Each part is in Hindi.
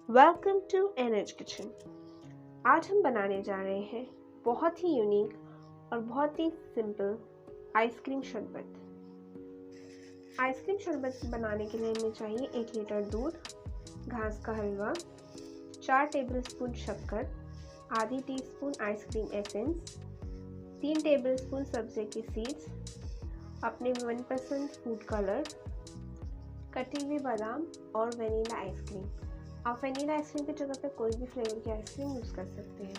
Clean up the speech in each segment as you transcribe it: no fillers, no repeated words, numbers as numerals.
Welcome to NH kitchen. आज हम बनाने जा रहे हैं बहुत ही यूनिक और बहुत ही सिंपल आइसक्रीम शरबत। आइसक्रीम शरबत बनाने के लिए हमें चाहिए 1 लीटर दूध, घास का हलवा, 4 टेबलस्पून शक्कर, आधी टीस्पून आइसक्रीम एसेंस, 3 टेबलस्पून सब्ज़े की सीड्स, अपने मनपसंद फूड कलर, कटी हुई बादाम और वेनिला आइसक्रीम। आप वेनिला आइसक्रीम की जगह पे कोई भी फ्लेवर की आइसक्रीम यूज़ कर सकते हैं।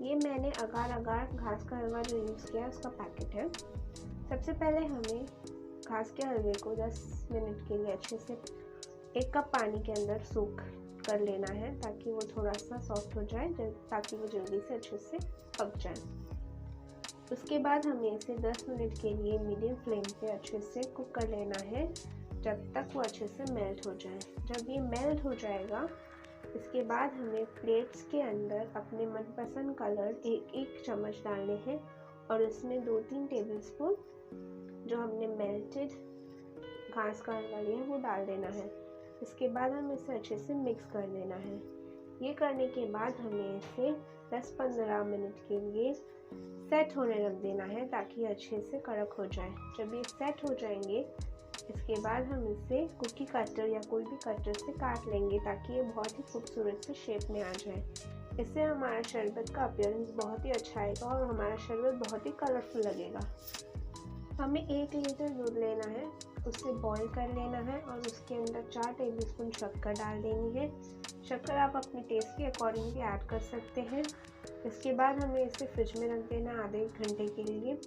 ये मैंने अगार घास का हलवा जो यूज़ किया उसका पैकेट है। सबसे पहले हमें घास के हलवे को 10 मिनट के लिए अच्छे से 1 कप पानी के अंदर सोक कर लेना है ताकि वो थोड़ा सा सॉफ्ट हो जाए, ताकि वो जल्दी से अच्छे से पक जाए। उसके बाद हमें इसे 10 मिनट के लिए मीडियम फ्लेम पे अच्छे से कुक कर लेना है जब तक वो अच्छे से मेल्ट हो जाए। जब ये मेल्ट हो जाएगा, इसके बाद हमें प्लेट्स के अंदर अपने मनपसंद कलर एक चम्मच डालने हैं और इसमें 2-3 टेबलस्पून जो हमने मेल्टेड घास का हलवा लिया है वो डाल देना है। इसके बाद हमें इसे अच्छे से मिक्स कर लेना है। ये करने के बाद हमें इसे 10-15 मिनट के लिए सेट होने रख देना है ताकि अच्छे से कड़क हो जाए। जब ये सेट हो जाएंगे, इसके बाद हम इसे कुकी कटर या कोई भी कटर से काट लेंगे ताकि ये बहुत ही खूबसूरत से शेप में आ जाए। इससे हमारा शरबत का अपीयरेंस बहुत ही अच्छा आएगा और हमारा शरबत बहुत ही कलरफुल लगेगा। हमें 1 लीटर दूध लेना है, उसे बॉईल कर लेना है और उसके अंदर 4 टेबलस्पून शक्कर डाल देनी है। शक्कर आप अपने टेस्ट के अकॉर्डिंग भी ऐड कर सकते हैं। इसके बाद हमें इसे फ्रिज में रख देना आधे घंटे के लिए।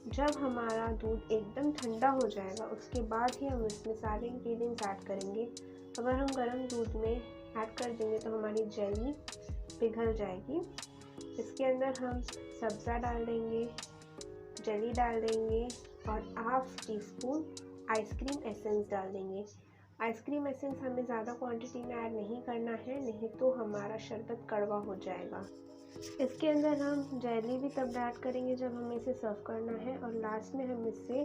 जब हमारा दूध एकदम ठंडा हो जाएगा, उसके बाद ही हम इसमें सारे इंग्रेडिएंट्स ऐड करेंगे। अगर हम गर्म दूध में ऐड कर देंगे तो हमारी जेली पिघल जाएगी। इसके अंदर हम सब्ज़ा डाल देंगे, जेली डाल देंगे और 1/2 टीस्पून आइसक्रीम एसेंस डाल देंगे। आइसक्रीम एसेंस हमें ज़्यादा क्वांटिटी में ऐड नहीं करना है, नहीं तो हमारा शरबत कड़वा हो जाएगा। इसके अंदर हम जेली भी तब ऐड करेंगे जब हमें इसे सर्व करना है और लास्ट में हम इससे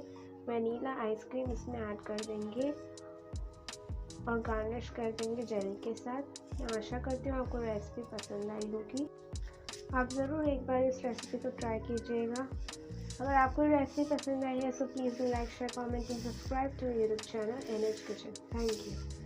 वनीला आइसक्रीम इसमें ऐड कर देंगे और गार्निश कर देंगे जेली के साथ। मैं आशा करती हूँ आपको रेसिपी पसंद आई होगी। आप ज़रूर एक बार इस रेसिपी को ट्राई कीजिएगा। अगर आपको रेसिपी पसंद आई है तो please like, share, comment and subscribe to YouTube channel NH kitchen. Thank you.